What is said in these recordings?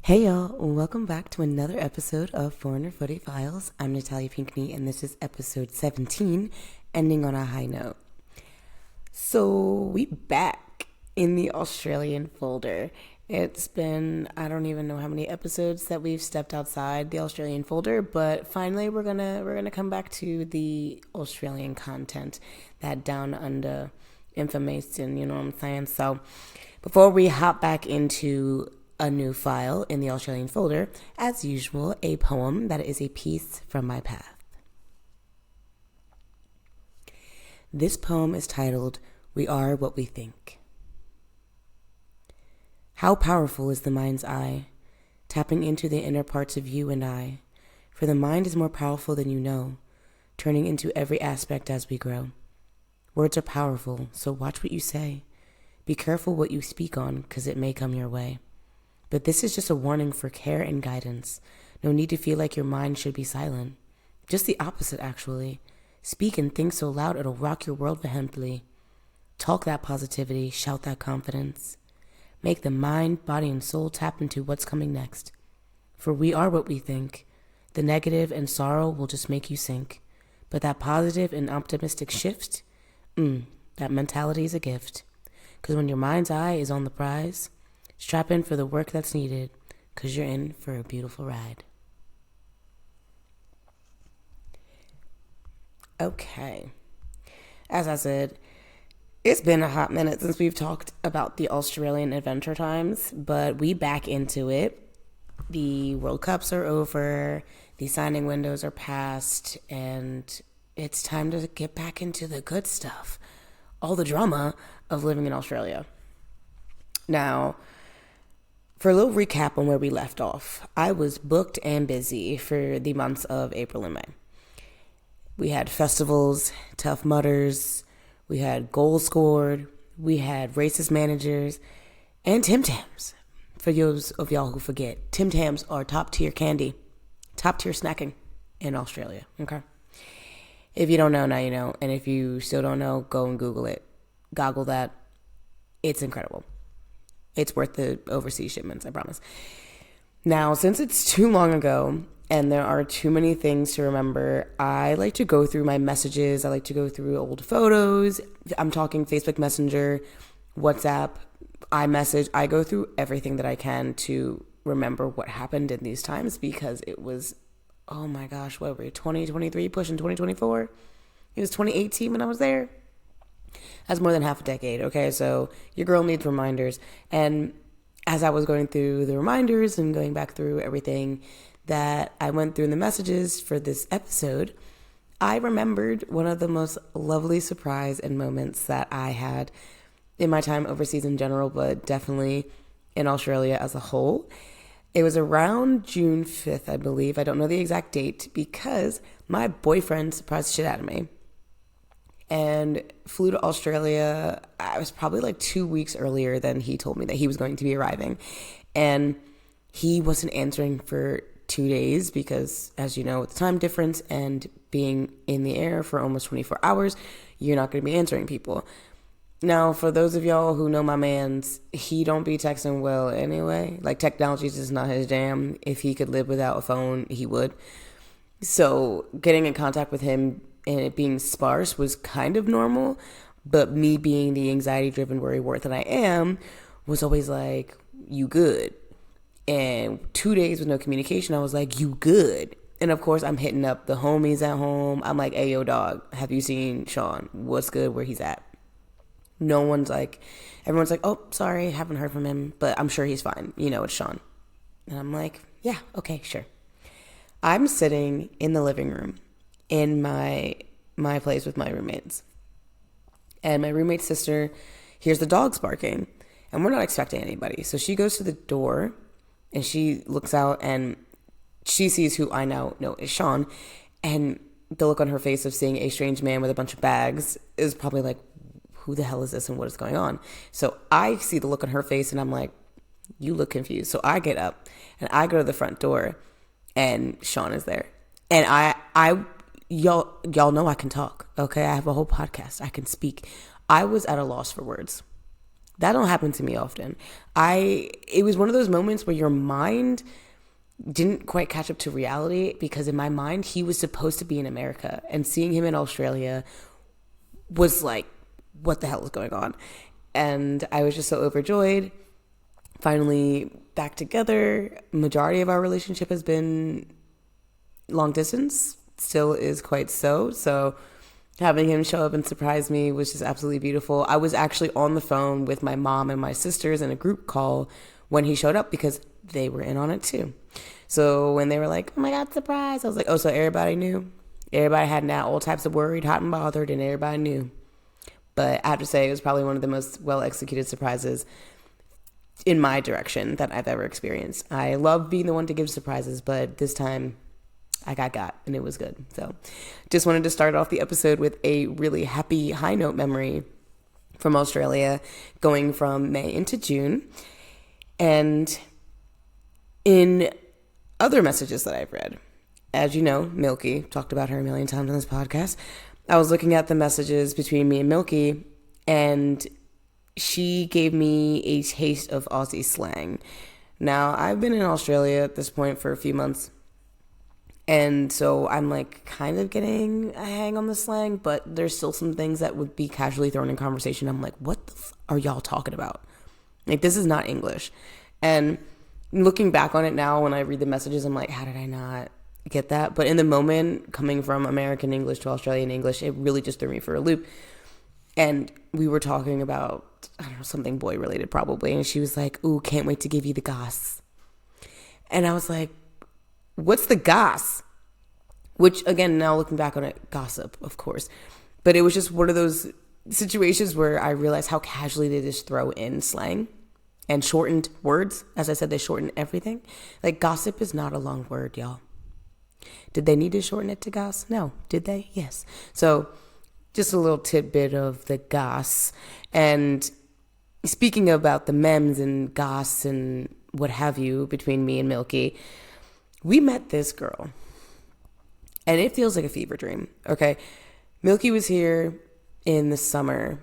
Hey y'all, welcome back to another episode of Foreigner Footy Files. I'm Natalia Pinkney and this is episode 17, ending on a high note. So we back in the Australian folder. It's been, I don't even know how many episodes that we've stepped outside the Australian folder, but finally we're gonna come back to the Australian content, that down under information, you know what I'm saying? So before we hop back into a new file in the Australian folder, as usual, a poem that is a piece from my path. This poem is titled, We Are What We Think. How powerful is the mind's eye, tapping into the inner parts of you and I, for the mind is more powerful than you know, turning into every aspect as we grow. Words are powerful, so watch what you say. Be careful what you speak on, 'cause it may come your way. But this is just a warning for care and guidance. No need to feel like your mind should be silent. Just the opposite, actually. Speak and think so loud it'll rock your world vehemently. Talk that positivity, shout that confidence. Make the mind, body, and soul tap into what's coming next. For we are what we think. The negative and sorrow will just make you sink. But that positive and optimistic shift, that mentality is a gift. 'Cause when your mind's eye is on the prize, strap in for the work that's needed, 'cause you're in for a beautiful ride. Okay. As I said, it's been a hot minute since we've talked about the Australian Adventure Times, but we back into it. The World Cups are over, the signing windows are past, and it's time to get back into the good stuff. All the drama of living in Australia. Now, for a little recap on where we left off, I was booked and busy for the months of April and May. We had festivals, Tough Mudders, we had goals scored, we had racist managers, and Tim Tams. For those of y'all who forget, Tim Tams are top tier candy, top tier snacking in Australia, okay? If you don't know, now you know, and if you still don't know, go and Google it. Goggle that. It's incredible. It's worth the overseas shipments, I promise. Now, since it's too long ago and there are too many things to remember, I like to go through my messages. I like to go through old photos. I'm talking Facebook Messenger, WhatsApp, iMessage. I go through everything that I can to remember what happened in these times because it was, oh my gosh, what were we, 2023 pushing 2024? It was 2018 when I was there. That's more than half a decade, okay? So your girl needs reminders. And as I was going through the reminders and going back through everything that I went through in the messages for this episode, I remembered one of the most lovely surprise and moments that I had in my time overseas in general, but definitely in Australia as a whole. It was around June 5th, I believe. I don't know the exact date because my boyfriend surprised the shit out of me and flew to Australia. I was probably like 2 weeks earlier than he told me that he was going to be arriving. And he wasn't answering for 2 days because, as you know, with the time difference and being in the air for almost 24 hours, you're not going to be answering people. Now, for those of y'all who know my mans, he don't be texting well anyway. Like, technology is just not his jam. If he could live without a phone, he would. So getting in contact with him and it being sparse was kind of normal, but me being the anxiety-driven worrywart that I am was always like, you good? And 2 days with no communication, I was like, you good? And of course, I'm hitting up the homies at home. I'm like, hey, yo, dog, have you seen Sean? What's good? Where he's at? No one's like, everyone's like, oh, sorry, haven't heard from him, but I'm sure he's fine. You know, it's Sean. And I'm like, yeah, okay, sure. I'm sitting in the living room in my place with my roommates. And my roommate's sister hears the dogs barking. And we're not expecting anybody. So she goes to the door and she looks out and she sees who I now know is Sean. And the look on her face of seeing a strange man with a bunch of bags is probably like, who the hell is this and what is going on? So I see the look on her face and I'm like, you look confused. So I get up and I go to the front door and Sean is there. And y'all know I can talk, okay? I have a whole podcast. I can speak. I was at a loss for words. That don't happen to me often. It was one of those moments where your mind didn't quite catch up to reality, because in my mind he was supposed to be in America, and seeing him in Australia was like, what the hell is going on? And I was just so overjoyed. Finally back together. Majority of our relationship has been long distance, still is quite so having him show up and surprise me was just absolutely beautiful. I was actually on the phone with my mom and my sisters in a group call when he showed up, because they were in on it too. So when they were like, oh my God, surprise, I was like, oh, so everybody knew? Everybody had now all types of worried, hot and bothered, and everybody knew. But I have to say, it was probably one of the most well-executed surprises in my direction that I've ever experienced. I love being the one to give surprises, but this time I got, and it was good. So just wanted to start off the episode with a really happy high note memory from Australia, going from May into June. And in other messages that I've read, as you know, Milky, talked about her a million times on this podcast, I was looking at the messages between me and Milky, and she gave me a taste of Aussie slang. Now, I've been in Australia at this point for a few months, and so I'm like kind of getting a hang on the slang, but there's still some things that would be casually thrown in conversation. I'm like, what the are y'all talking about? Like, this is not English. And looking back on it now, when I read the messages, I'm like, how did I not get that? But in the moment, coming from American English to Australian English, it really just threw me for a loop. And we were talking about, I don't know, something boy related probably. And she was like, ooh, can't wait to give you the goss. And I was like, what's the goss? Which, again, now looking back on it, gossip, of course. But it was just one of those situations where I realized how casually they just throw in slang and shortened words. As I said, they shorten everything. Like, gossip is not a long word, y'all. Did they need to shorten it to goss? No. Did they? Yes. So just a little tidbit of the goss. And speaking about the memes and goss and what have you between me and Milky, we met this girl. And it feels like a fever dream, okay? Milky was here in the summer,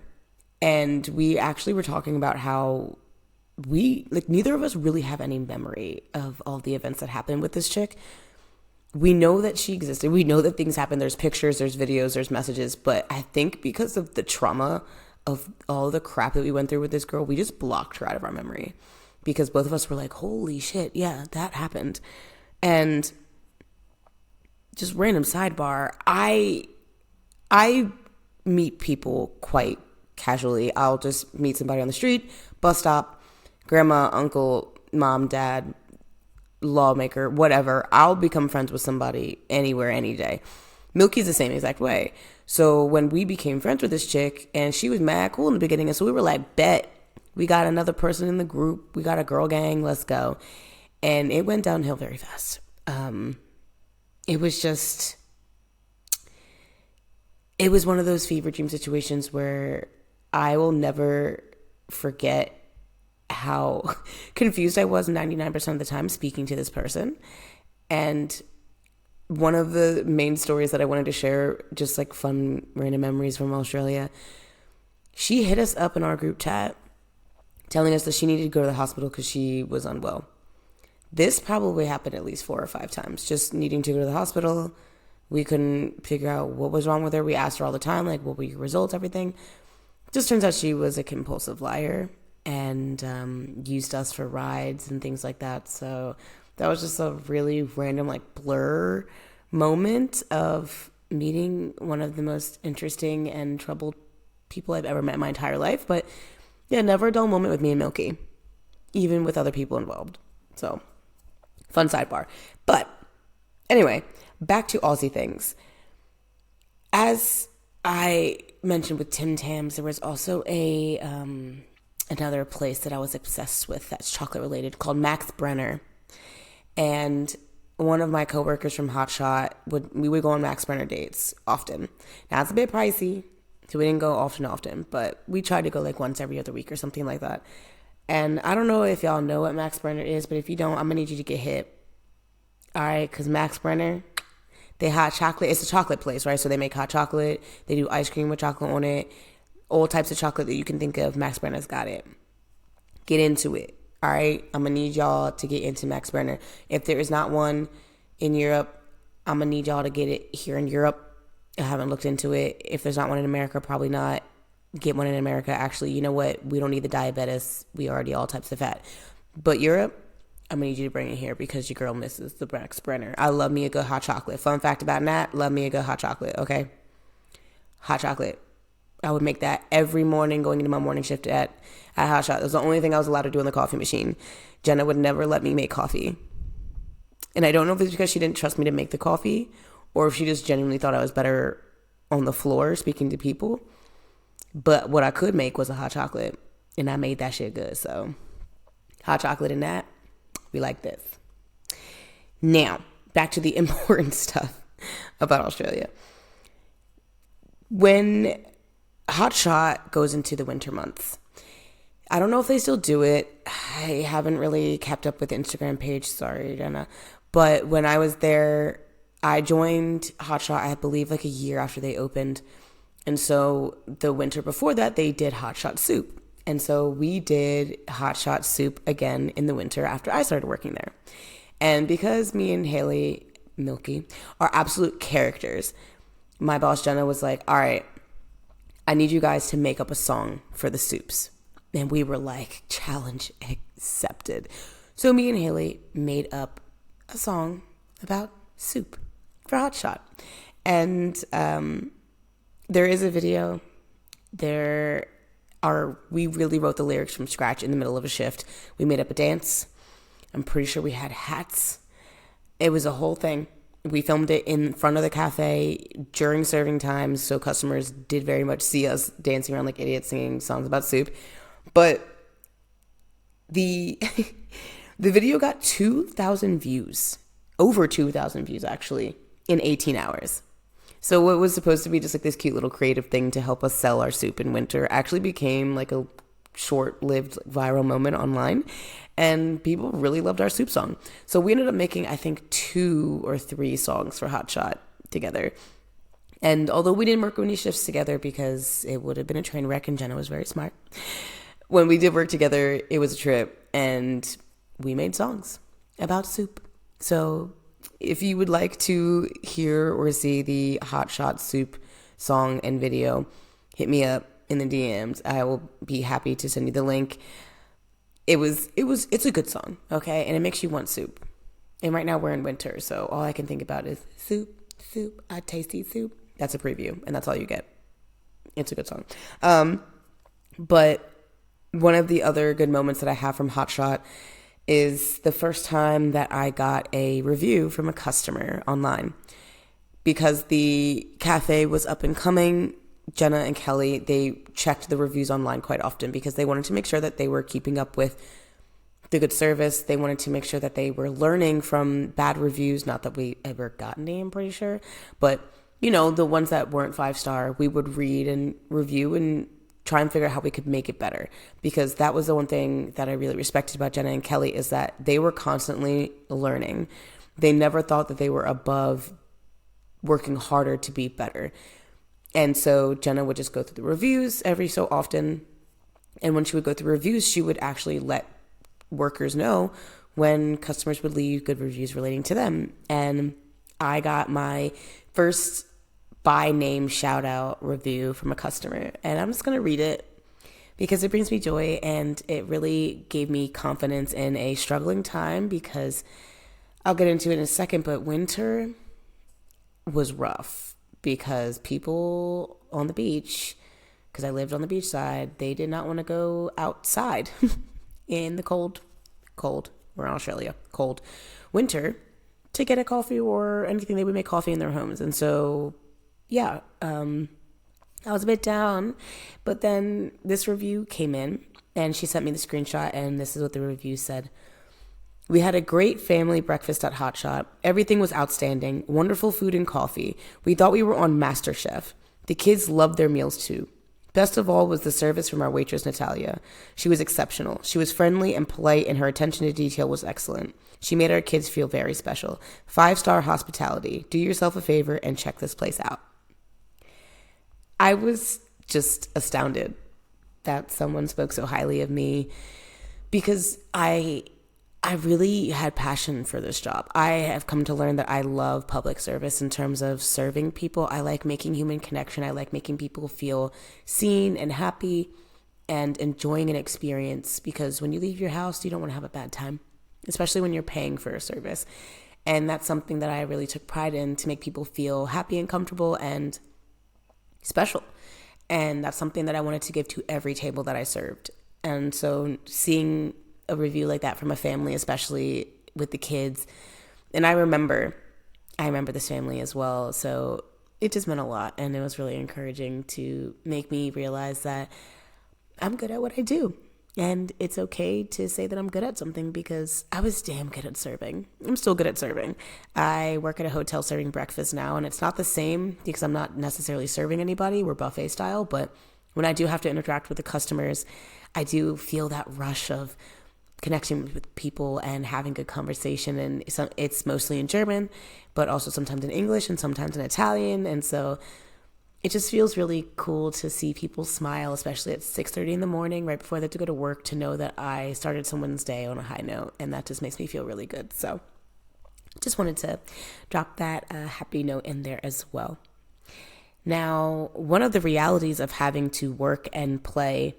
and we actually were talking about how neither of us really have any memory of all the events that happened with this chick. We know that she existed. We know that things happened. There's pictures, there's videos, there's messages. But I think because of the trauma of all the crap that we went through with this girl, we just blocked her out of our memory, because both of us were like, holy shit, yeah, that happened. And just random sidebar, I meet people quite casually. I'll just meet somebody on the street, bus stop, grandma, uncle, mom, dad, lawmaker, whatever. I'll become friends with somebody anywhere, any day. Milky's the same exact way. So when we became friends with this chick, and she was mad cool in the beginning, and so we were like, bet, we got another person in the group. We got a girl gang. Let's go. And it went downhill very fast. It was one of those fever dream situations where I will never forget how confused I was 99% of the time speaking to this person. And one of the main stories that I wanted to share, just like fun random memories from Australia, she hit us up in our group chat telling us that she needed to go to the hospital because she was unwell. This probably happened at least 4 or 5 times, just needing to go to the hospital. We couldn't figure out what was wrong with her. We asked her all the time, like, what were your results, everything. Just turns out she was a compulsive liar and used us for rides and things like that. So that was just a really random, like, blur moment of meeting one of the most interesting and troubled people I've ever met in my entire life. But yeah, never a dull moment with me and Milky, even with other people involved. So fun sidebar. But anyway, back to Aussie things. As I mentioned with Tim Tams, there was also another place that I was obsessed with that's chocolate related called Max Brenner. And one of my coworkers from Hotshot we would go on Max Brenner dates often. Now it's a bit pricey, so we didn't go often, but we tried to go like once every other week or something like that. And I don't know if y'all know what Max Brenner is, but if you don't, I'm gonna need you to get hip. All right, because Max Brenner, they hot chocolate. It's a chocolate place, right? So they make hot chocolate. They do ice cream with chocolate on it. All types of chocolate that you can think of, Max Brenner's got it. Get into it. All right, I'm gonna need y'all to get into Max Brenner. If there is not one in Europe, I'm gonna need y'all to get it here in Europe. I haven't looked into it. If there's not one in America, probably not. Get one in America. Actually, you know what? We don't need the diabetes. We already all types of fat. But Europe, I'm gonna need you to bring it here because your girl misses the Max Brenner. I love me a good hot chocolate. Fun fact about Nat, love me a good hot chocolate. Okay, hot chocolate. I would make that every morning going into my morning shift at Hot Shot. It was the only thing I was allowed to do on the coffee machine. Jenna would never let me make coffee. And I don't know if it's because she didn't trust me to make the coffee or if she just genuinely thought I was better on the floor speaking to people. But what I could make was a hot chocolate. And I made that shit good. So hot chocolate and that, we like this. Now, back to the important stuff about Australia. When Hot Shot goes into the winter months, I don't know if they still do it. I haven't really kept up with the Instagram page. Sorry, Jenna. But when I was there, I joined Hot Shot, I believe, like a year after they opened. And so the winter before that, they did Hot Shot Soup. And so we did Hot Shot Soup again in the winter after I started working there. And because me and Haley, Milky, are absolute characters, my boss Jenna was like, all right, I need you guys to make up a song for the soups. And we were like, challenge accepted. So me and Haley made up a song about soup for Hot Shot. And there is a video. We really wrote the lyrics from scratch in the middle of a shift. We made up a dance. I'm pretty sure we had hats. It was a whole thing. We filmed it in front of the cafe during serving times, so customers did very much see us dancing around like idiots singing songs about soup. But the video got 2,000 views, over 2,000 views actually, in 18 hours. So what was supposed to be just like this cute little creative thing to help us sell our soup in winter actually became like a short-lived viral moment online, and people really loved our soup song. So we ended up making, I think, 2 or 3 songs for Hot Shot together. And although we didn't work any shifts together because it would have been a train wreck and Jenna was very smart, when we did work together, it was a trip and we made songs about soup. So if you would like to hear or see the Hot Shot Soup song and video, hit me up in the DMs. I will be happy to send you the link. It's a good song, okay? And it makes you want soup. And right now we're in winter, so all I can think about is soup, I tasty soup. That's a preview, and that's all you get. It's a good song. But one of the other good moments that I have from Hot Shot is the first time that I got a review from a customer online. Because the cafe was up and coming, Jenna and Kelly, they checked the reviews online quite often because they wanted to make sure that they were keeping up with the good service. They wanted to make sure that they were learning from bad reviews. Not that we ever got any, I'm pretty sure. But, you know, the ones that weren't 5-star, we would read and review and try and figure out how we could make it better. Because that was the one thing that I really respected about Jenna and Kelly is that they were constantly learning. They never thought that they were above working harder to be better. And so Jenna would just go through the reviews every so often. And when she would go through reviews, she would actually let workers know when customers would leave good reviews relating to them. And I got my first by name shout out review from a customer. And I'm just going to read it because it brings me joy and it really gave me confidence in a struggling time because I'll get into it in a second, but winter was rough because people on the beach, because I lived on the beach side, they did not want to go outside in the cold, we're in Australia, cold winter to get a coffee or anything. They would make coffee in their homes. And so, yeah, I was a bit down, but then this review came in and she sent me the screenshot and this is what the review said. We had a great family breakfast at Hot Shot. Everything was outstanding. Wonderful food and coffee. We thought we were on MasterChef. The kids loved their meals too. Best of all was the service from our waitress, Natalia. She was exceptional. She was friendly and polite, and her attention to detail was excellent. She made our kids feel very special. 5-star hospitality. Do yourself a favor and check this place out. I was just astounded that someone spoke so highly of me. because I really had passion for this job. I have come to learn that I love public service in terms of serving people. I like making human connection. I like making people feel seen and happy and enjoying an experience, because when you leave your house, you don't want to have a bad time, especially when you're paying for a service. And that's something that I really took pride in, to make people feel happy and comfortable and special. And that's something that I wanted to give to every table that I served. And so seeing a review like that from a family, especially with the kids, and I remember this family as well. So it just meant a lot. And it was really encouraging to make me realize that I'm good at what I do. And it's okay to say that I'm good at something, because I was damn good at serving. I'm still good at serving. I work at a hotel serving breakfast now, and it's not the same because I'm not necessarily serving anybody. We're buffet style. But when I do have to interact with the customers, I do feel that rush of connection with people and having good conversation. And it's mostly in German, but also sometimes in English and sometimes in Italian. And so it just feels really cool to see people smile, especially at 6:30 in the morning, right before they have to go to work, to know that I started someone's day on a high note. And that just makes me feel really good. So just wanted to drop that happy note in there as well. Now, one of the realities of having to work and play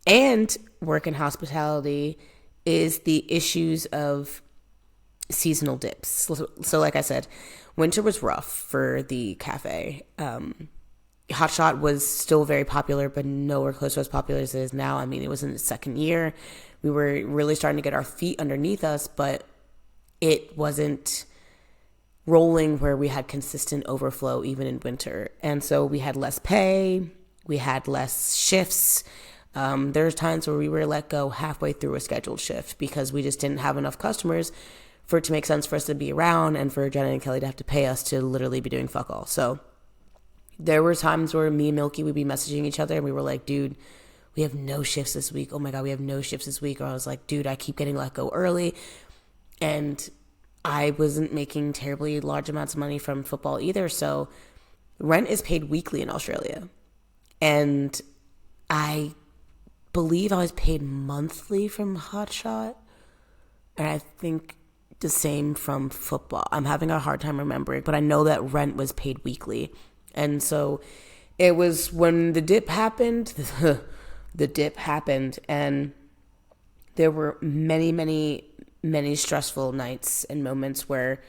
and work in hospitality is the issues of seasonal dips. So like I said, winter was rough for the cafe. Hot Shot was still very popular, but nowhere close to as popular as it is now. I mean, it was in its second year. We were really starting to get our feet underneath us, but it wasn't rolling where we had consistent overflow even in winter. And so we had less pay, we had less shifts. There's times where we were let go halfway through a scheduled shift because we just didn't have enough customers for it to make sense for us to be around, and for Jenna and Kelly to have to pay us to literally be doing fuck all. So there were times where me and Milky would be messaging each other and we were like, dude, we have no shifts this week. Oh my God, we have no shifts this week. Or I was like, dude, I keep getting let go early. And I wasn't making terribly large amounts of money from football either. So rent is paid weekly in Australia. And I believe I was paid monthly from Hot Shot. And I think the same from football. I'm having a hard time remembering, but I know that rent was paid weekly. And so it was when the dip happened, and there were many, many, many stressful nights and moments where,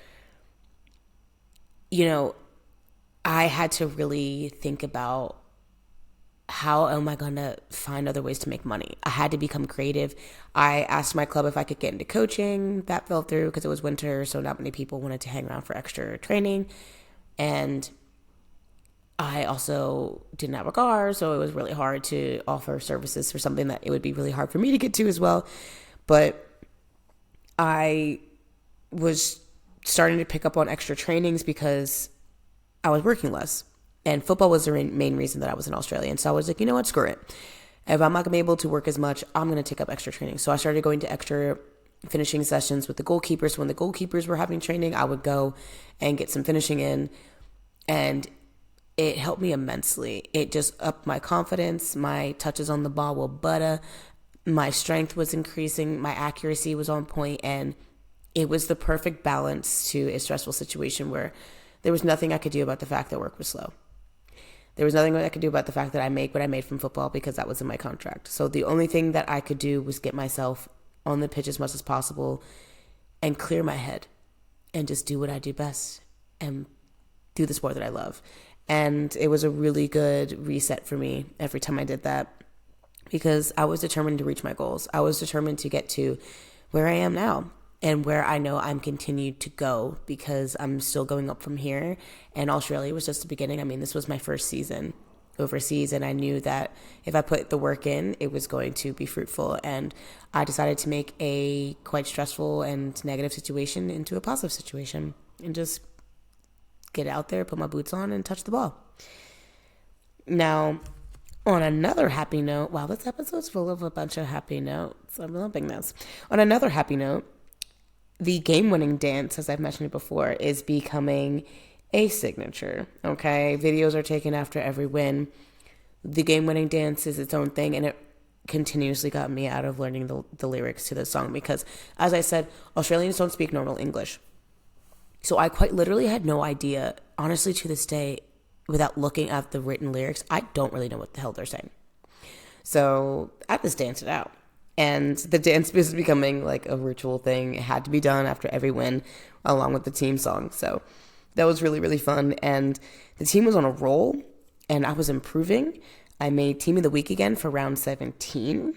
I had to really think about, how am I going to find other ways to make money? I had to become creative. I asked my club if I could get into coaching. That fell through because it was winter, so not many people wanted to hang around for extra training. And I also didn't have a car, so it was really hard to offer services for something that it would be really hard for me to get to as well. But I was starting to pick up on extra trainings because I was working less. And football was the main reason that I was in Australia. And so I was like, you know what, screw it. If I'm not going to be able to work as much, I'm going to take up extra training. So I started going to extra finishing sessions with the goalkeepers. When the goalkeepers were having training, I would go and get some finishing in. And it helped me immensely. It just upped my confidence. My touches on the ball were butter. My strength was increasing. My accuracy was on point. And it was the perfect balance to a stressful situation where there was nothing I could do about the fact that work was slow. There was nothing I could do about the fact that I make what I made from football because that was in my contract. So the only thing that I could do was get myself on the pitch as much as possible and clear my head and just do what I do best and do the sport that I love. And it was a really good reset for me every time I did that because I was determined to reach my goals. I was determined to get to where I am now and where I know I'm continued to go because I'm still going up from here. And Australia was just the beginning. I mean, this was my first season overseas, and I knew that if I put the work in, it was going to be fruitful. And I decided to make a quite stressful and negative situation into a positive situation and just get out there, put my boots on, and touch the ball. Now, on another happy note, wow, this episode's full of a bunch of happy notes. I'm loving this. On another happy note, the game-winning dance, as I've mentioned before, is becoming a signature, okay? Videos are taken after every win. The game-winning dance is its own thing, and it continuously got me out of learning the lyrics to this song because, as I said, Australians don't speak normal English. So I quite literally had no idea, honestly, to this day, without looking at the written lyrics, I don't really know what the hell they're saying. So I just danced it out. And the dance was becoming like a ritual thing. It had to be done after every win, along with the team song. So that was really, really fun. And the team was on a roll, and I was improving. I made Team of the Week again for round 17.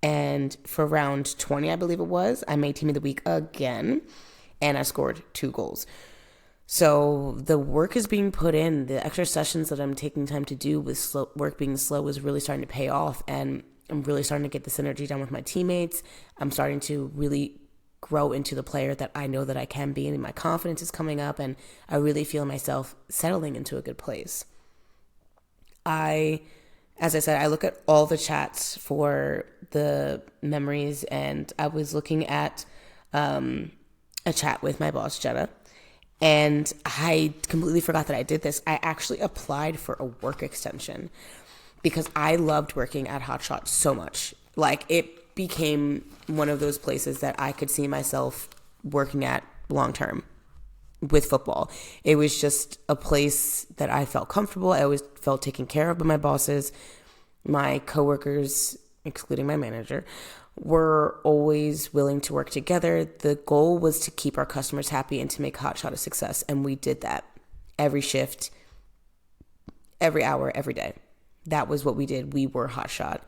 And for round 20, I believe it was, I made Team of the Week again. And I scored 2 goals. So the work is being put in. The extra sessions that I'm taking time to do with work being slow is really starting to pay off. And I'm really starting to get the synergy down with my teammates. I'm starting to really grow into the player that I know that I can be. And my confidence is coming up. And I really feel myself settling into a good place. As I said, I look at all the chats for the memories. And I was looking at a chat with my boss, Jenna. And I completely forgot that I did this. I actually applied for a work extension because I loved working at Hotshot so much. Like, it became one of those places that I could see myself working at long term with football. It was just a place that I felt comfortable. I always felt taken care of by my bosses. My coworkers, excluding my manager, were always willing to work together. The goal was to keep our customers happy and to make Hotshot a success. And we did that every shift, every hour, every day. That was what we did. We were Hotshot.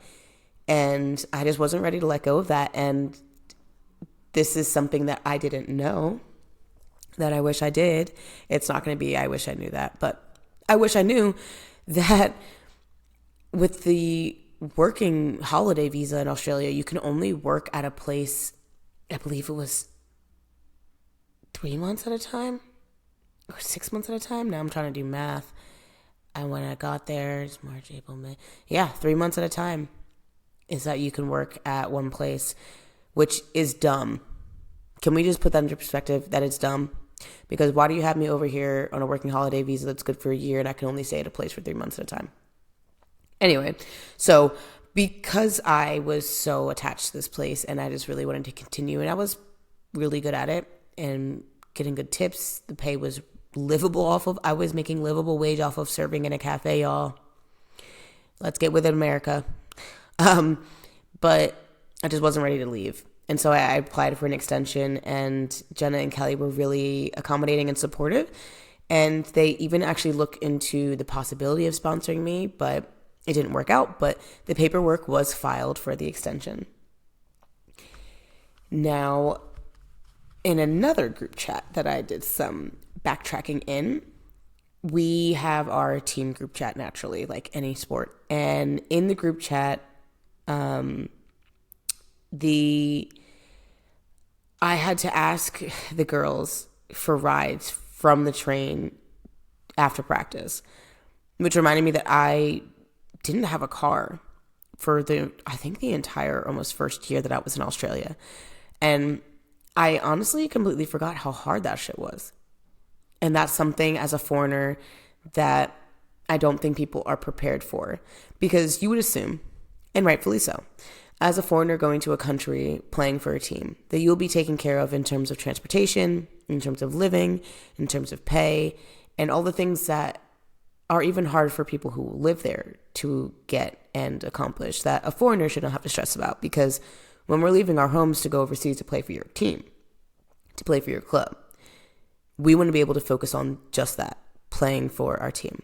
And I just wasn't ready to let go of that. And this is something that I didn't know that I wish I did. It's not going to be, I wish I knew that. But I wish I knew that with the working holiday visa in Australia, you can only work at a place, I believe it was 3 months at a time or 6 months at a time. Now I'm trying to do math. And when I got there, it's March, April, May. Yeah, 3 months at a time is that you can work at one place, which is dumb. Can we just put that into perspective that it's dumb? Because why do you have me over here on a working holiday visa that's good for a year and I can only stay at a place for 3 months at a time? Anyway, so because I was so attached to this place and I just really wanted to continue, and I was really good at it and getting good tips, the pay was livable off of, I was making livable wage off of serving in a cafe, y'all. Let's get with it, America. But I just wasn't ready to leave. And so I applied for an extension, and Jenna and Kelly were really accommodating and supportive. And they even actually looked into the possibility of sponsoring me, but it didn't work out, but the paperwork was filed for the extension. Now, in another group chat that I did some backtracking in, we have our team group chat naturally, like any sport. And in the group chat, I had to ask the girls for rides from the train after practice, which reminded me that I didn't have a car for the entire almost first year that I was in Australia. And I honestly completely forgot how hard that shit was. And that's something as a foreigner that I don't think people are prepared for, because you would assume, and rightfully so, as a foreigner going to a country playing for a team, that you'll be taken care of in terms of transportation, in terms of living, in terms of pay, and all the things that are even hard for people who live there to get and accomplish, that a foreigner shouldn't have to stress about. Because when we're leaving our homes to go overseas to play for your team, to play for your club, we want to be able to focus on just that, playing for our team.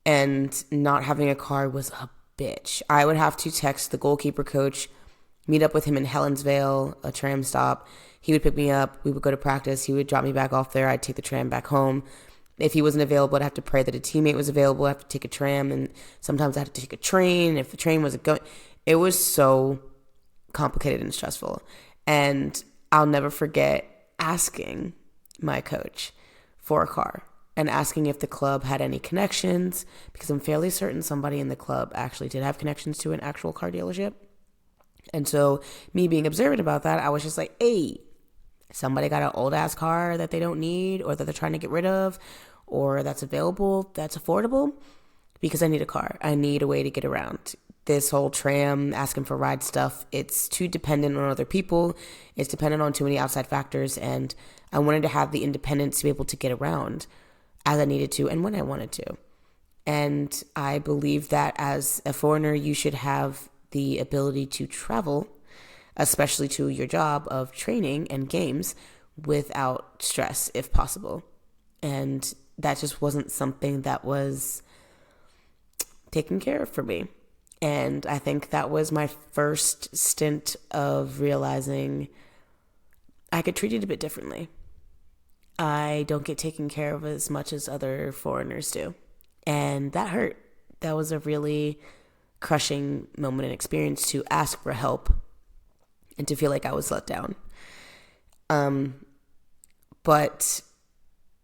And not having a car was a bitch. I would have to text the goalkeeper coach, meet up with him in Helensvale, a tram stop. He would pick me up. We would go to practice. He would drop me back off there. I'd take the tram back home. If he wasn't available, I'd have to pray that a teammate was available. I'd have to take a tram, and sometimes I had to take a train. If the train wasn't going, it was so complicated and stressful. And I'll never forget asking my coach for a car and asking if the club had any connections, because I'm fairly certain somebody in the club actually did have connections to an actual car dealership. And so me being observant about that, I was just like, hey, somebody got an old ass car that they don't need or that they're trying to get rid of, or that's available, that's affordable, because I need a car. I need a way to get around. this whole tram, asking for ride stuff, it's too dependent on other people. It's dependent on too many outside factors. And I wanted to have the independence to be able to get around as I needed to and when I wanted to. And I believe that as a foreigner, you should have the ability to travel, especially to your job of training and games, without stress if possible. And that just wasn't something that was taken care of for me. And I think that was my first stint of realizing I could treat it a bit differently. I don't get taken care of as much as other foreigners do. And that hurt. That was a really crushing moment and experience to ask for help and to feel like I was let down. But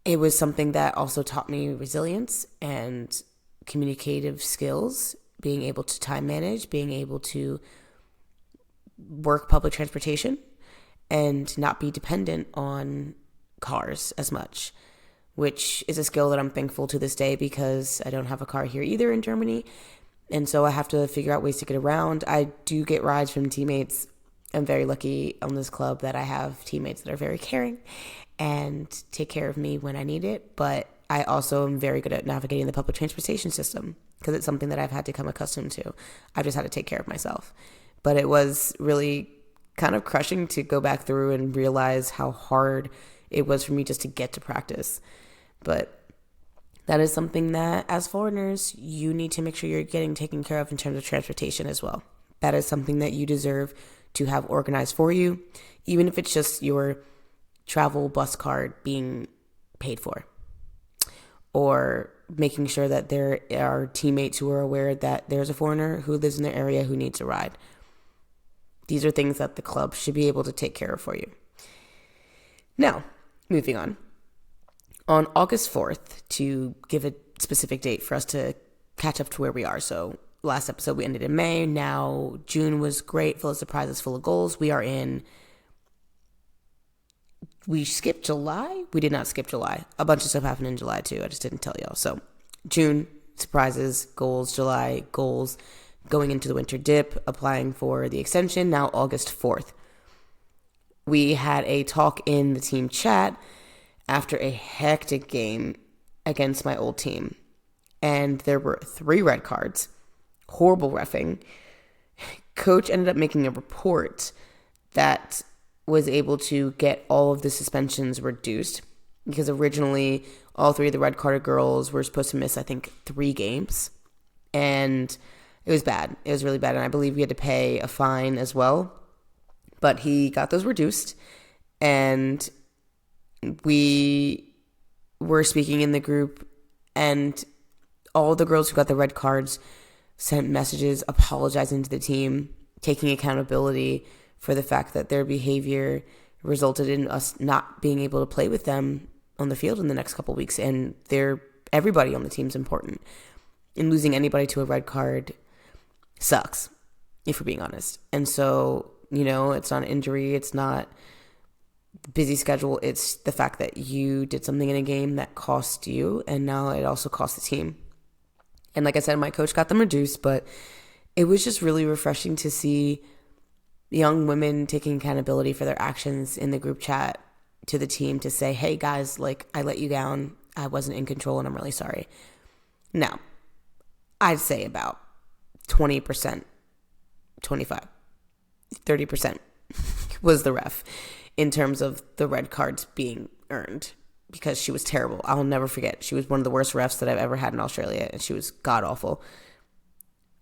it was something that also taught me resilience and communicative skills, being able to time manage, being able to work public transportation and not be dependent on cars as much, which is a skill that I'm thankful to this day because I don't have a car here either in Germany. And so I have to figure out ways to get around. I do get rides from teammates. I'm very lucky on this club that I have teammates that are very caring and take care of me when I need it. But I also am very good at navigating the public transportation system because it's something that I've had to come accustomed to. I've just had to take care of myself. But it was really kind of crushing to go back through and realize how hard it was for me just to get to practice. But that is something that as foreigners, you need to make sure you're getting taken care of in terms of transportation as well. That is something that you deserve to have organized for you, even if it's just your travel bus card being paid for, or making sure that there are teammates who are aware that there's a foreigner who lives in their area who needs a ride. These are things that the club should be able to take care of for you. Now, moving on. On August 4th, to give a specific date for us to catch up to where we are. So last episode we ended in May. Now June was great, full of surprises, full of goals. We skipped July. We did not skip July. A bunch of stuff happened in July too. I just didn't tell y'all. So June, surprises, goals. July, goals. Going into the winter dip, applying for the extension. Now August 4th. We had a talk in the team chat after a hectic game against my old team. And there were 3 red cards. Horrible reffing. Coach ended up making a report that was able to get all of the suspensions reduced because originally all 3 of the red carded girls were supposed to miss, I think, 3 games. And it was bad. It was really bad. And I believe we had to pay a fine as well. But he got those reduced. And we were speaking in the group, and all the girls who got the red cards sent messages apologizing to the team, taking accountability for the fact that their behavior resulted in us not being able to play with them on the field in the next couple of weeks. And everybody on the team is important. And losing anybody to a red card sucks, if we're being honest. And so, it's not an injury. It's not busy schedule. It's the fact that you did something in a game that cost you, and now it also cost the team. And like I said, my coach got them reduced, but it was just really refreshing to see young women taking accountability for their actions in the group chat to the team to say, hey guys, I let you down. I wasn't in control and I'm really sorry. Now, I'd say about 20%, 25, 30% was the ref in terms of the red cards being earned, because she was terrible. I'll never forget. She was one of the worst refs that I've ever had in Australia, and she was god-awful.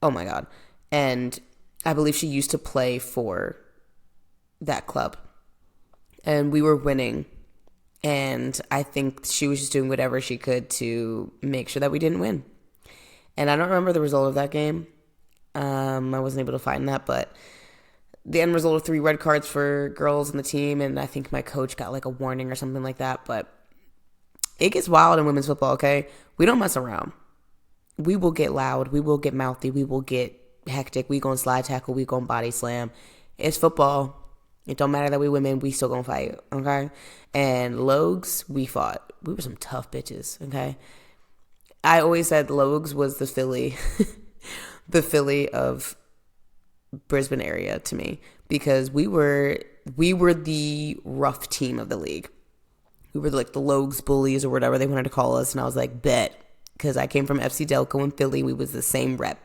Oh, my God. And I believe she used to play for that club. And we were winning, and I think she was just doing whatever she could to make sure that we didn't win. And I don't remember the result of that game. I wasn't able to find that, but the end result of 3 red cards for girls in the team, and I think my coach got a warning or something like that. But it gets wild in women's football, okay? We don't mess around. We will get loud. We will get mouthy. We will get hectic. We gonna slide tackle. We gonna body slam. It's football. It don't matter that we women. We still gonna fight, okay? And Logs, we fought. We were some tough bitches, okay? I always said Logs was the Philly the Philly of Brisbane area to me, because we were the rough team of the league. We were like the Logs bullies or whatever they wanted to call us, and I was like, bet, because I came from FC Delco in Philly. We was the same rep,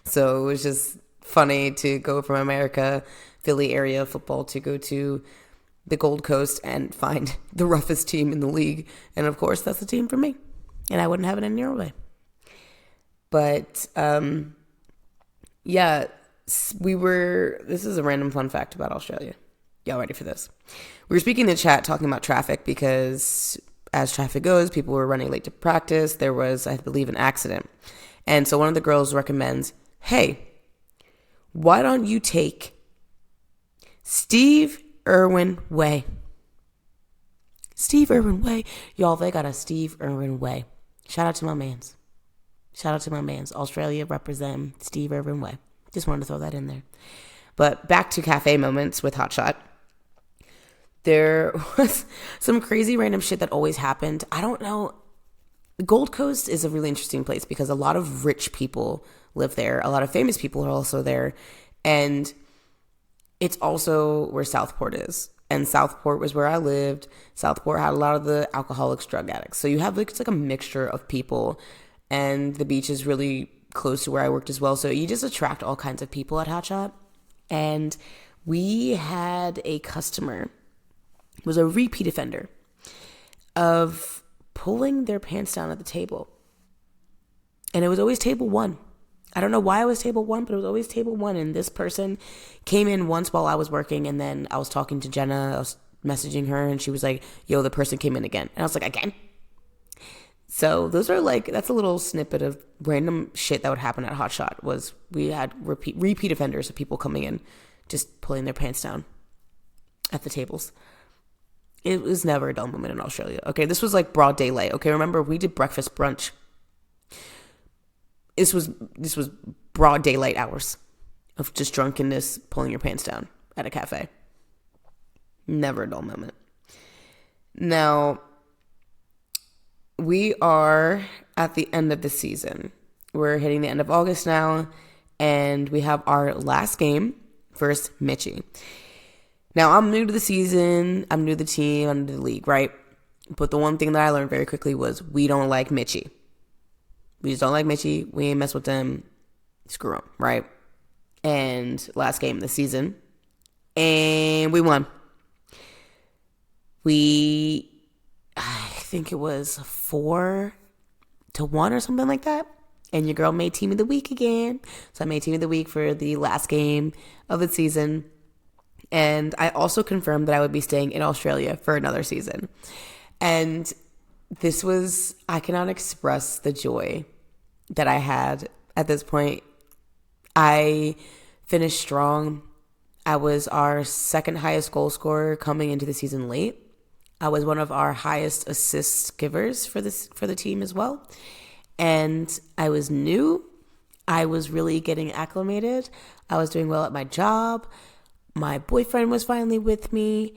so it was just funny to go from America, Philly area football, to go to the Gold Coast and find the roughest team in the league. And of course, that's the team for me. And I wouldn't have it any other way. But, yeah, this is a random fun fact about Australia. Y'all ready for this? We were speaking in the chat talking about traffic because as traffic goes, people were running late to practice. There was, I believe, an accident. And so one of the girls recommends, hey, why don't you take Steve Irwin Way? Steve Irwin Way. Y'all, they got a Steve Irwin Way. Shout out to my mans. Australia represent Steve Irwin Way. Just wanted to throw that in there. But back to cafe moments with Hotshot. There was some crazy random shit that always happened. I don't know. The Gold Coast is a really interesting place because a lot of rich people live there. A lot of famous people are also there. And it's also where Southport is. And Southport was where I lived. Southport had a lot of the alcoholics, drug addicts. So you have it's like a mixture of people. And the beach is really close to where I worked as well. So you just attract all kinds of people at Hotshot. And we had a customer, was a repeat offender, of pulling their pants down at the table. And it was always table one. I don't know why it was table one, but it was always table one. And this person came in once while I was working, and then I was talking to Jenna. I was messaging her, and she was like, yo, the person came in again. And I was like, again? So those are that's a little snippet of random shit that would happen at Hotshot. Was we had repeat offenders of people coming in, just pulling their pants down at the tables. It was never a dull moment in Australia. Okay, this was like broad daylight. Okay, remember, we did breakfast brunch. This was broad daylight hours of just drunkenness, pulling your pants down at a cafe. Never a dull moment. Now, we are at the end of the season. We're hitting the end of August now, and we have our last game versus Mitchie. Now, I'm new to the season, I'm new to the team, I'm new to the league, right? But the one thing that I learned very quickly was we don't like Mitchie. We just don't like Mitchie. We ain't mess with them. Screw them, right? And last game of the season, and we won. I think it was 4-1 or something like that. And your girl made team of the week again. So I made team of the week for the last game of the season. And I also confirmed that I would be staying in Australia for another season. And I cannot express the joy that I had at this point. I finished strong. I was our second highest goal scorer coming into the season late. I was one of our highest assist givers for the team as well. And I was new. I was really getting acclimated. I was doing well at my job. My boyfriend was finally with me.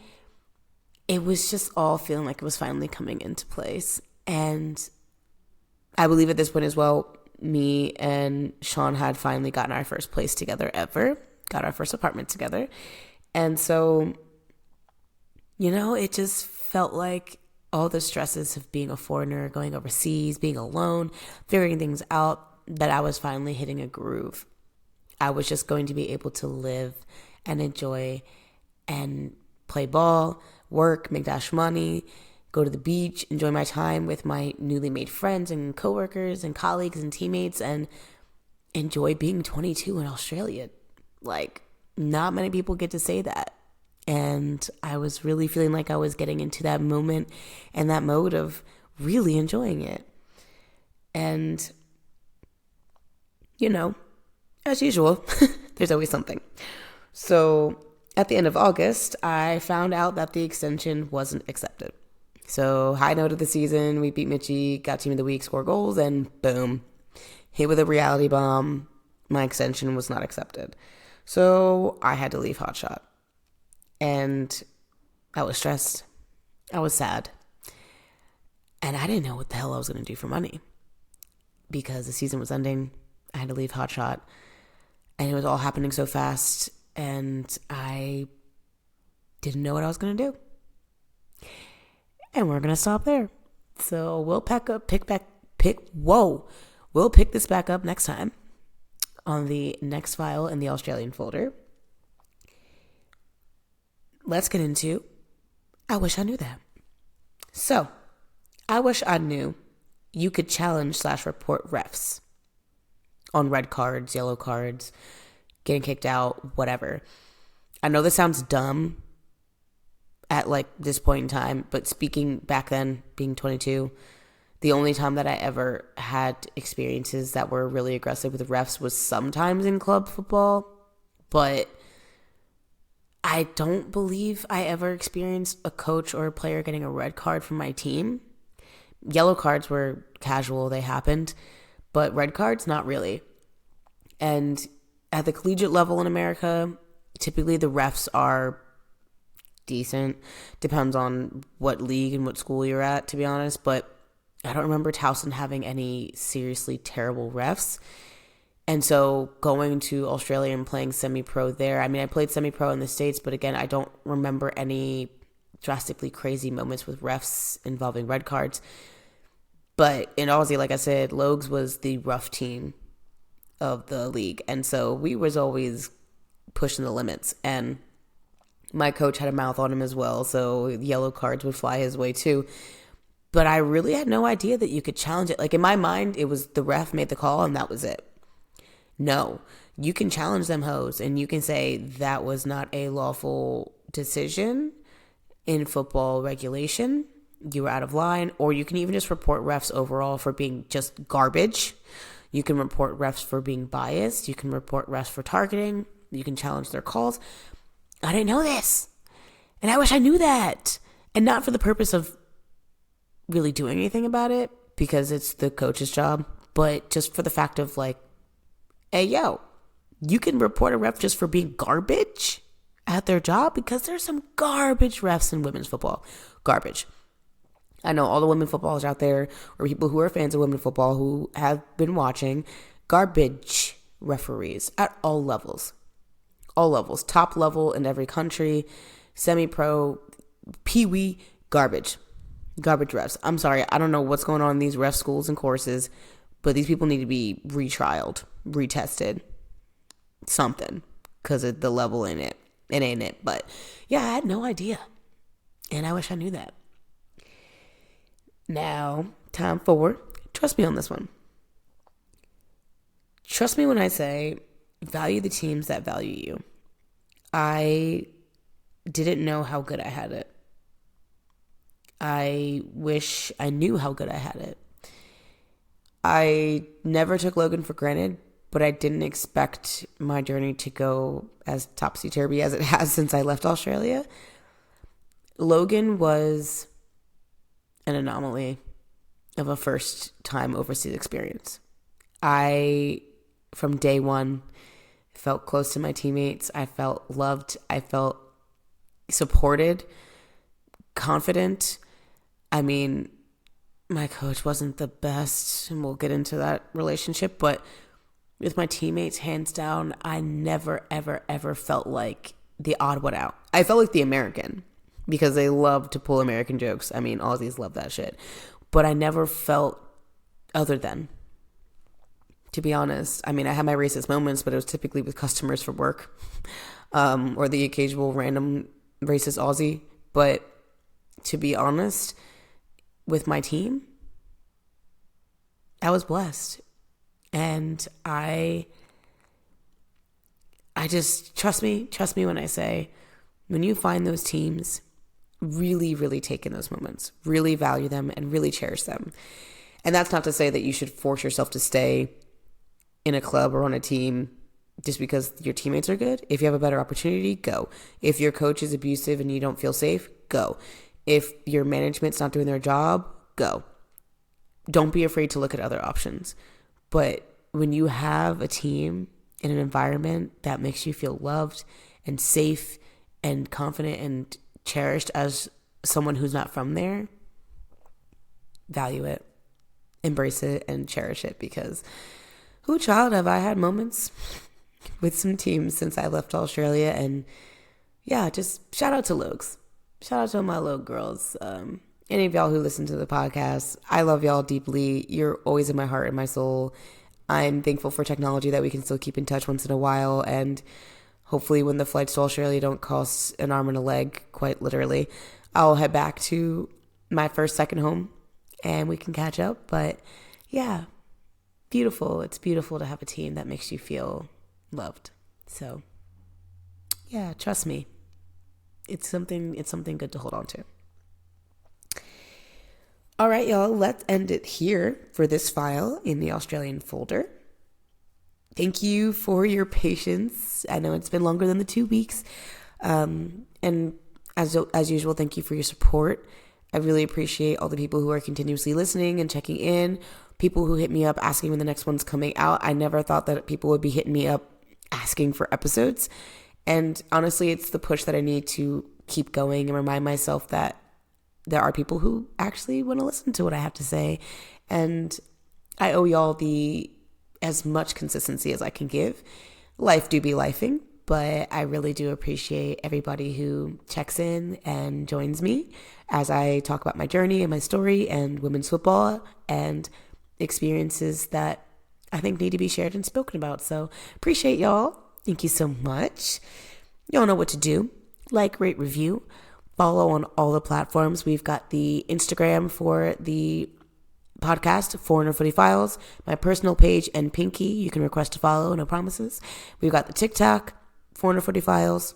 It was just all feeling like it was finally coming into place. And I believe at this point as well, me and Sean had finally gotten our first place together ever. Got our first apartment together. And so, it just felt like all the stresses of being a foreigner, going overseas, being alone, figuring things out, that I was finally hitting a groove. I was just going to be able to live and enjoy and play ball, work, make dash money, go to the beach, enjoy my time with my newly made friends and coworkers and colleagues and teammates, and enjoy being 22 in Australia. Not many people get to say that. And I was really feeling like I was getting into that moment and that mode of really enjoying it. And, as usual, there's always something. So at the end of August, I found out that the extension wasn't accepted. So high note of the season, we beat Mitchie, got team of the week, score goals, and boom, hit with a reality bomb. My extension was not accepted. So I had to leave Hotshot. And I was stressed. I was sad. And I didn't know what the hell I was going to do for money. Because the season was ending. I had to leave Hot Shot, and it was all happening so fast, and I didn't know what I was going to do. And we're going to stop there. So we'll we'll pick this back up next time on the next file in the Australian folder. Let's get into I Wish I Knew That. So, I wish I knew you could challenge/report refs on red cards, yellow cards, getting kicked out, whatever. I know this sounds dumb at like this point in time, but speaking back then, being 22, the only time that I ever had experiences that were really aggressive with refs was sometimes in club football, but I don't believe I ever experienced a coach or a player getting a red card from my team. Yellow cards were casual, they happened, but red cards, not really. And at the collegiate level in America, typically the refs are decent. Depends on what league and what school you're at, to be honest, but I don't remember Towson having any seriously terrible refs. And so going to Australia and playing semi-pro there, I mean, I played semi-pro in the States, but again, I don't remember any drastically crazy moments with refs involving red cards. But in Aussie, like I said, Logs was the rough team of the league. And so we was always pushing the limits. And my coach had a mouth on him as well, so yellow cards would fly his way too. But I really had no idea that you could challenge it. Like in my mind, it was the ref made the call and that was it. No, you can challenge them hoes and you can say that was not a lawful decision in football regulation. You were out of line, or you can even just report refs overall for being just garbage. You can report refs for being biased. You can report refs for targeting. You can challenge their calls. I didn't know this. And I wish I knew that. And not for the purpose of really doing anything about it, because it's the coach's job, but just for the fact of like, hey, yo, you can report a ref just for being garbage at their job, because there's some garbage refs in women's football. Garbage. I know all the women footballers out there, or people who are fans of women football who have been watching, garbage referees at all levels. All levels. Top level in every country, semi-pro, pee-wee, garbage. Garbage refs. I'm sorry, I don't know what's going on in these ref schools and courses, but these people need to be retrialed, retested, something, because of the level in it. It ain't it. But yeah, I had no idea. And I wish I knew that. Now, time for trust me on this one. Trust me when I say value the teams that value you. I didn't know how good I had it. I wish I knew how good I had it. I never took Logan for granted, but I didn't expect my journey to go as topsy-turvy as it has since I left Australia. Logan was an anomaly of a first-time overseas experience. I, from day one, felt close to my teammates. I felt loved. I felt supported, confident. I mean, my coach wasn't the best, and we'll get into that relationship, but with my teammates, hands down, I never, ever, ever felt like the odd one out. I felt like the American, because they love to pull American jokes. I mean, Aussies love that shit. But I never felt other than, to be honest. I mean, I had my racist moments, but it was typically with customers for work, or the occasional random racist Aussie. But to be honest, with my team, I was blessed. And I just, trust me when I say, when you find those teams, really, really take in those moments, really value them and really cherish them. And that's not to say that you should force yourself to stay in a club or on a team just because your teammates are good. If you have a better opportunity, go. If your coach is abusive and you don't feel safe, go. If your management's not doing their job, go. Don't be afraid to look at other options. But when you have a team in an environment that makes you feel loved and safe and confident and cherished as someone who's not from there, value it, embrace it, and cherish it, because Who child have I had moments with some teams since I left Australia, and yeah, just shout out to Logs. Shout out to my Log girls. Any of y'all who listen to the podcast, I love y'all deeply. You're always in my heart and my soul. I'm thankful for technology that we can still keep in touch once in a while, and hopefully when the flights to Australia don't cost an arm and a leg, quite literally, I'll head back to my second home and we can catch up. But yeah, beautiful. It's beautiful to have a team that makes you feel loved. So yeah, trust me. It's something good to hold on to. All right, y'all, let's end it here for this file in the Australian folder. Thank you for your patience. I know it's been longer than the 2 weeks. And as usual, thank you for your support. I really appreciate all the people who are continuously listening and checking in, people who hit me up asking when the next one's coming out. I never thought that people would be hitting me up asking for episodes. And honestly, it's the push that I need to keep going and remind myself that there are people who actually want to listen to what I have to say. And I owe y'all as much consistency as I can give. Life do be lifing, but I really do appreciate everybody who checks in and joins me as I talk about my journey and my story and women's football and experiences that I think need to be shared and spoken about. So appreciate y'all. Thank you so much. Y'all know what to do. Like, rate, review. Follow on all the platforms. We've got the Instagram for the podcast, Foreigner Footy Files, my personal page, and Pinky. You can request to follow, no promises. We've got the TikTok, Foreigner Footy Files.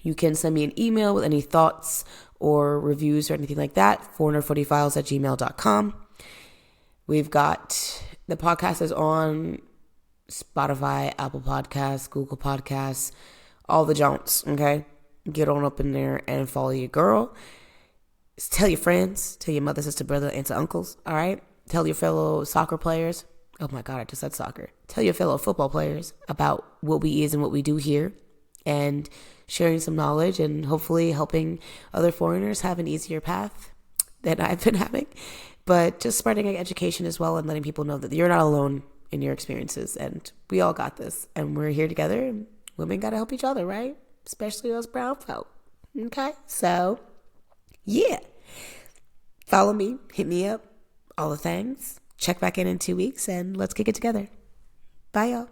You can send me an email with any thoughts or reviews or anything like that, foreignerfootyfiles@gmail.com. We've got the podcast is on Spotify, Apple Podcasts, Google Podcasts, all the jonts, okay? Get on up in there and follow your girl. Tell your friends, tell your mother, sister, brother, aunts, uncles, all right? Tell your fellow soccer players. Oh my God, I just said soccer. Tell your fellow football players about what we is and what we do here, and sharing some knowledge and hopefully helping other foreigners have an easier path than I've been having. But just spreading education as well and letting people know that you're not alone in your experiences, and we all got this, and we're here together, and women got to help each other, right? Especially us brown folk. Okay? So, yeah. Follow me. Hit me up. All the things. Check back in 2 weeks, and let's kick it together. Bye, y'all.